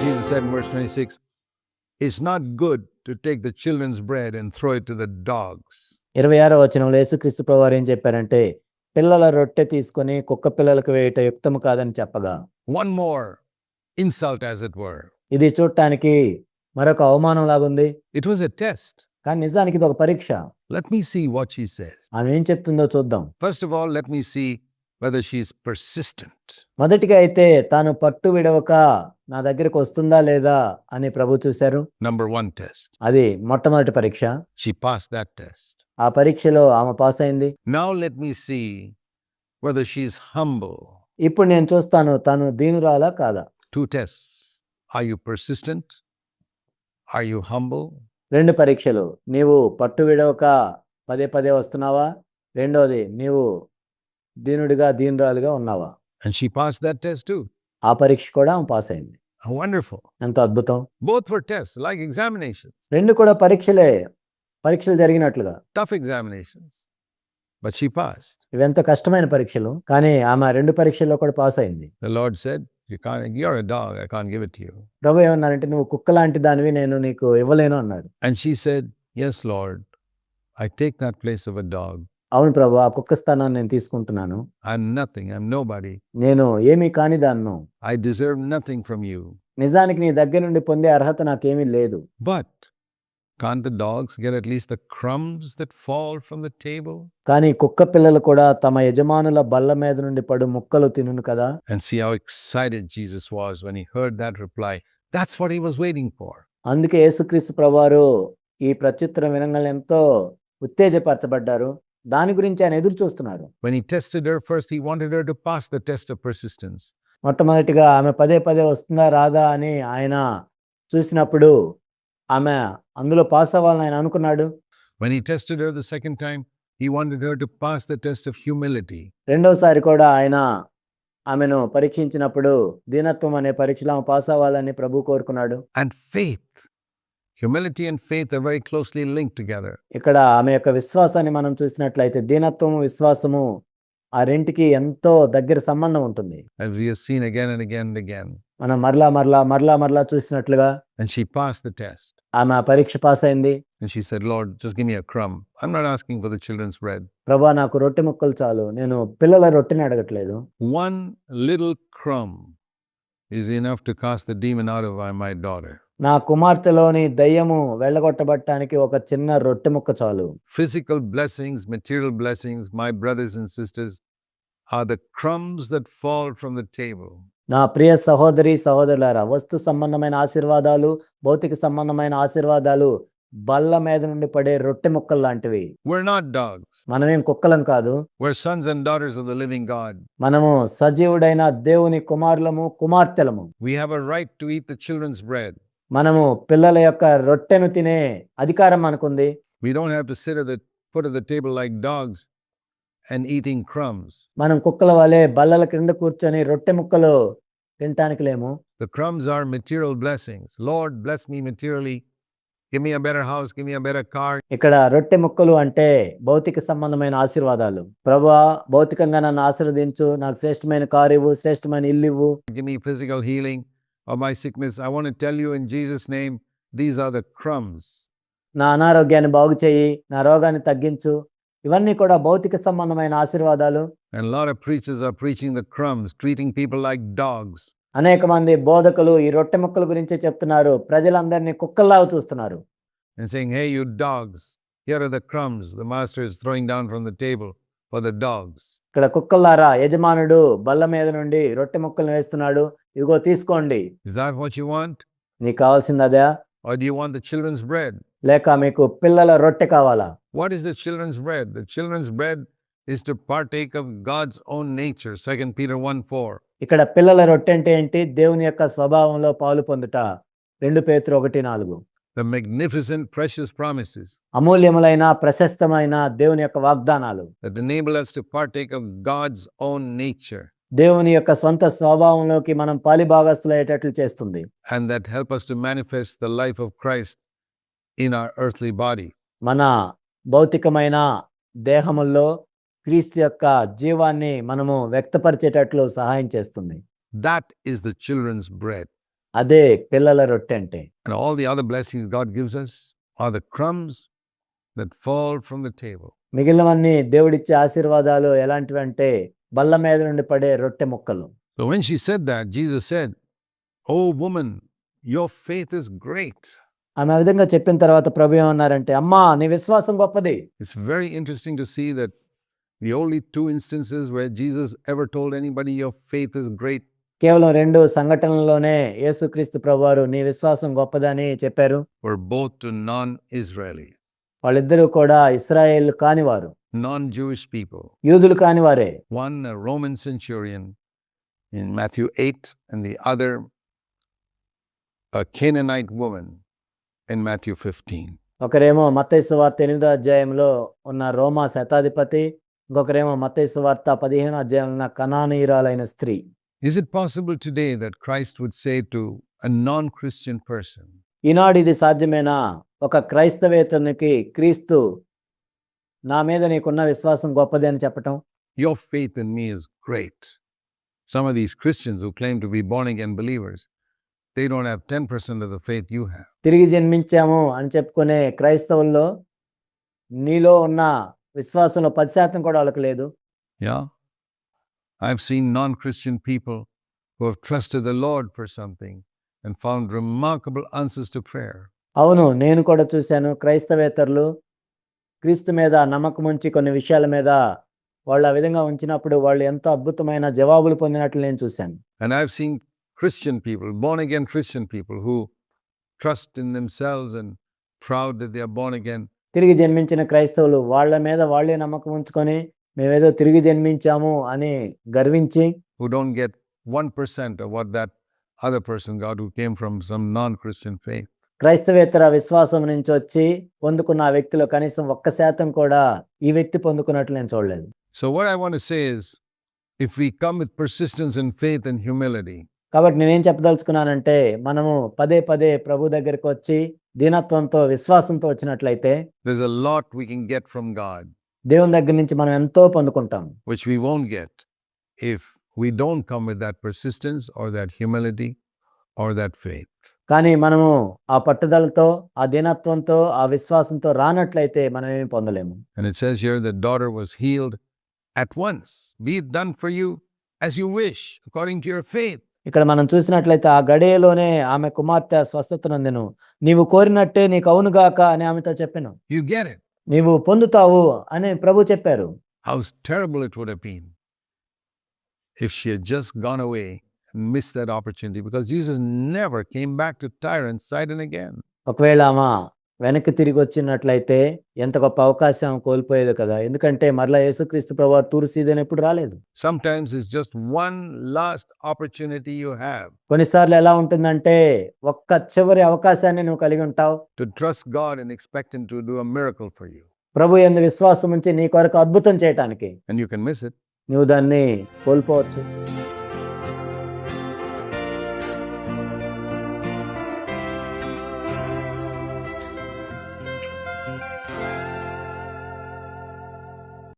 Jesus said in verse 26, it's not good to take the children's bread and throw it to the dogs. 26వ వచనంలో యేసుక్రీస్తు ప్రభువారు ఏం చెప్పారంటే పిల్లల రొట్టె తీసుకొని కుక్క పిల్లలకు వేయట యుక్తము కాదని చెప్పగా, One more insult, as it were. ఇది చూడటానికి మరొక అవమానం లాగుంది. It was a test. కానీ నిజానికి ఇది ఒక పరీక్ష. Let me see what she says. ఆమె ఏం చెప్తుందో చూద్దాం. First of all, let me see whether she is persistent. మొదటిగా అయితే తాను పట్టు విడవక నా దగ్గరికి వస్తుందా లేదా అని ప్రభు చూశారు. Number one test. అది మొట్టమొదటి పరీక్ష. She passed that test. ఆ పరీక్షలో ఆమె పాస్ అయింది. Now let me see whether she is humble. ఇప్పుడు నేను చూస్తాను తాను దీనురాలా కాదా. Two tests. Are you persistent? Are you humble? 2 పరీక్షలు. నీవు పట్టు విడవక పదే పదే వస్తున్నావా, రెండోది నీవు దీనుడిగా దీనురాలుగా ఉన్నావా. And she passed that test too. ఆ పరీక్ష కూడా ఆమె పాస్ అయింది. Wonderful. ఎంత అద్భుతం. Both were tests, like examinations. 2 కూడా పరీక్షలు జరిగినట్లుగా. Tough examinations. But she passed. ఇవెంత కష్టమైన పరీక్షలు, కానీ ఆమె 2 పరీక్షల్లో కూడా పాస్ అయింది. The Lord said, you're a dog, I can't give it to you. ప్రభు ఏమన్నారంటే నువ్వు కుక్క లాంటి దానివి, నేను నీకు ఇవ్వలేను అన్నాడు. And she said, yes Lord, I take that place of a dog. అవును ప్రభు, ఆ కుక్క స్థానాన్ని నేను తీసుకుంటున్నాను. I'm nothing, I'm nobody. నేను ఏమీ కాని దాన్ను. I deserve nothing from you. నిజానికి నీ దగ్గర నుండి పొందే అర్హత నాకేమీ లేదు. But can't the dogs get at least the crumbs that fall from the table? కానీ కుక్క పిల్లలు కూడా తమ యజమానుల బల్ల మీద నుండి పడు ముక్కలు తినును కదా. And see how excited Jesus was when he heard that reply. That's what he was waiting for. అందుకే యేసుక్రీస్తు ప్రభువారు ఈ ప్రత్యుత్తరం వినంగానే ఎంతో ఉత్తేజపరచబడ్డారు. దాని గురించి ఆయన ఎదురు చూస్తున్నారు. When he tested her first, he wanted her to pass the test of persistence. మొట్టమొదటిగా ఆమె పదే పదే వస్తుందా రాదా అని ఆయన చూసినప్పుడు ఆమె అందులో పాస్ అవ్వాలని ఆయన అనుకున్నాడు. When he tested her the second time, he wanted her to pass the test of humility. రెండోసారి కూడా ఆయన ఆమెను పరీక్షించినప్పుడు దీనత్వం అనే పరీక్షలో ఆమె పాస్ అవ్వాలని ప్రభు కోరుకున్నాడు. And faith. Humility and faith are very closely linked together. ఇక్కడ ఆమె యొక్క విశ్వాసాన్ని మనం చూసినట్లయితే దీనత్వము విశ్వాసము ఆ రెంటికి ఎంతో దగ్గర సంబంధం ఉంటుంది. As we have seen again and again and again. మనం మరలా చూసినట్లుగా. And she passed the test. ఆమె ఆ పరీక్ష పాస్ అయింది. And she said, Lord, just give me a crumb. I'm not asking for the children's bread. ప్రభా నాకు రొట్టె ముక్కలు చాలు, నేను పిల్లల రొట్టెని అడగట్లేదు. One little crumb is enough to cast the demon out of my daughter. నా కుమార్తెలోని దయ్యము వెళ్ళగొట్టబడటానికి ఒక చిన్న రొట్టె ముక్క చాలు. Physical blessings, material blessings, my brothers and sisters, are the crumbs that fall from the table. నా ప్రియ సహోదరి సహోదరులారా, వస్తు సంబంధమైన ఆశీర్వాదాలు, భౌతిక సంబంధమైన ఆశీర్వాదాలు బల్ల మీద నుండి పడే రొట్టె ముక్కలు లాంటివి. We're not dogs. మనమేం కుక్కలం కాదు. We're sons and daughters of the living God. మనము సజీవుడైన దేవుని కుమారులము కుమార్తెలము. We have a right to eat the children's bread. మనము పిల్లల యొక్క రొట్టెను తినే అధికారం మనకుంది. We don't have to sit at the foot of the table like dogs and eating crumbs. మనం కుక్కల వలె బల్లల క్రింద కూర్చొని రొట్టె ముక్కలు తినటానికి లేము. The crumbs are material blessings. Lord, bless me materially. Give me a better house, give me a better car. ఇక్కడ రొట్టె ముక్కలు అంటే భౌతిక సంబంధమైన ఆశీర్వాదాలు. ప్రభువా భౌతికంగా నన్ను ఆశీర్వదించు, నాకు శ్రేష్టమైన కారు ఇవ్వు, శ్రేష్టమైన ఇల్లు ఇవ్వు. Give me physical healing of my sickness. I want to tell you in Jesus' name, these are the crumbs. నా అనారోగ్యాన్ని బాగు చేయి, నా రోగాన్ని తగ్గించు. ఇవన్నీ కూడా భౌతిక సంబంధమైన ఆశీర్వాదాలు. And a lot of preachers are preaching the crumbs, treating people like dogs. అనేక మంది బోధకులు ఈ రొట్టె ముక్కల గురించే చెప్తున్నారు. ప్రజలందరినీ కుక్కల్లాగా చూస్తున్నారు. And saying, hey, you dogs, here are the crumbs the master is throwing down from the table for the dogs. ఇక్కడ కుక్కల్లారా, యజమానుడు బల్ల మీద నుండి రొట్టె ముక్కలను వేస్తున్నాడు, ఇదిగో తీసుకోండి. Is that what you want? నీకు కావాల్సింది అదే? Or do you want the children's bread? లేక మీకు పిల్లల రొట్టె కావాలా? What is the children's bread? The children's bread is to partake of God's own nature. 2 Peter 1:4. ఇక్కడ పిల్లల రొట్టె అంటే ఏంటి? దేవుని యొక్క స్వభావంలో పాలు పొందుట. 2 పేతురు 1:4. The magnificent precious promises అమూల్యములైన ప్రశస్తమైన దేవుని యొక్క వాగ్దానాలు that enable us to partake of God's own nature. దేవుని యొక్క సొంత స్వభావంలోకి మనం పాలిభాగస్తులయ్యేటట్లు చేస్తుంది. And that help us to manifest the life of Christ in our earthly body. మన భౌతికమైన దేహముల్లో క్రీస్తు యొక్క జీవాన్ని మనము వ్యక్తపరిచేటట్లు సహాయం చేస్తుంది. That is the children's bread. అదే పిల్లల రొట్టె అంటే. And all the other blessings God gives us are the crumbs that fall from the table. మిగిలినవన్నీ దేవుడిచ్చే ఆశీర్వాదాలు ఎలాంటివంటే బల్ల మీద నుండి పడే రొట్టె ముక్కలు. So when she said that, Jesus said, "Oh woman, your faith is great." ఆమె ఆ విధంగా చెప్పిన తర్వాత ప్రభు ఏమన్నారంటే, అమ్మా నీ విశ్వాసం గొప్పది. It's very interesting to see that the only two instances where Jesus ever told anybody your faith is great కేవలం 2 సంఘటనల్లోనే యేసుక్రీస్తు ప్రభువారు నీ విశ్వాసం గొప్పదని చెప్పారు. were both to non-Israelis, వాళ్ళిద్దరూ కూడా ఇశ్రాయేల్ కానివారు, non-Jewish people. యూదులు కానివారే. One a Roman centurion in Matthew 8, and the other a Canaanite woman in Matthew 15. ఒకరేమో మత్తయి సువార్త 8వ అధ్యాయంలో ఉన్న రోమా శతాధిపతి, ఇంకొకరేమో మత్తయి సువార్త 15వ అధ్యాయంలో ఉన్న కనానీయురాలైన స్త్రీ. Is it possible today that Christ would say to a non-Christian person, ఈనాడు ఇది సాధ్యమేనా? ఒక క్రైస్తవేతరునికి క్రీస్తు నా మీద నీకున్న విశ్వాసం గొప్పది అని చెప్పటం. your faith in me is great? Some of these Christians who claim to be born again believers, they don't have 10% of the faith you have. తిరిగి జన్మించాము అని చెప్పుకునే క్రైస్తవుల్లో నీలో ఉన్న విశ్వాసంలో 10% కూడా వాళ్ళకి లేదు. Yeah. I've seen non-Christian people who have trusted the Lord for something and found remarkable answers to prayer. అవును, నేను కూడా చూశాను. క్రైస్తవేతరులు క్రీస్తు మీద నమ్మకం ఉంచి కొన్ని విషయాల మీద వాళ్ళు ఆ విధంగా ఉంచినప్పుడు వాళ్ళు ఎంతో అద్భుతమైన జవాబులు పొందినట్లు నేను చూశాను. And I've seen Christian people, born again Christian people, who trust in themselves and proud that they are born again. తిరిగి జన్మించిన క్రైస్తవులు వాళ్ళ మీద వాళ్ళే నమ్మకం ఉంచుకొని మేమేదో తిరిగి జన్మించాము అని గర్వించి, Who don't get 1% of what that other person got who came from some non-Christian faith. క్రైస్తవేతర విశ్వాసం నుంచి వచ్చి పొందుకున్న ఆ వ్యక్తిలో కనీసం 1% కూడా ఈ వ్యక్తి పొందుకున్నట్లు నేను చూడలేదు. So what I want to say is, if we come with persistence and faith and humility, కాబట్టి నేనేం చెప్పదలుచుకున్నానంటే, మనము పదే పదే ప్రభు దగ్గరికి వచ్చి దీనత్వంతో విశ్వాసంతో వచ్చినట్లయితే there's a lot we can get from God, దేవుని దగ్గర నుంచి మనం ఎంతో పొందుకుంటాం. which we won't get if we don't come with that persistence or that humility or that faith. కానీ మనము ఆ పట్టుదలతో, ఆ దీనత్వంతో, ఆ విశ్వాసంతో రానట్లయితే మనం ఏమీ పొందలేము. And it says here the daughter was healed at once. Be it done for you as you wish, according to your faith. ఇక్కడ మనం చూసినట్లయితే ఆ గడియలోనే ఆమె కుమార్తె స్వస్థత నొందెను. నీవు కోరినట్టే నీకు అవునుగాక అని ఆమెతో చెప్పెను. You get it. నీవు పొందుతావు అని ప్రభు చెప్పారు. How terrible it would have been if she had just gone away and missed that opportunity, because Jesus never came back to Tyre and Sidon again. ఒకవేళ ఆమె వెనక్కి తిరిగి వచ్చినట్లయితే ఎంత గొప్ప అవకాశం కోల్పోయేది కదా. ఎందుకంటే మరలా యేసుక్రీస్తు ప్రభువారు తూరు సీదోను ఎప్పుడు రాలేదు. Sometimes it's just one last opportunity you have కొన్నిసార్లు ఎలా ఉంటుందంటే ఒక్క చివరి అవకాశాన్ని నువ్వు కలిగి ఉంటావు. to trust God and expect Him to do a miracle for you. ప్రభు యందు విశ్వాసం ఉంచి నీ కొరకు అద్భుతం చేయటానికి And you can miss it. నువ్వు దాన్ని కోల్పోవచ్చు.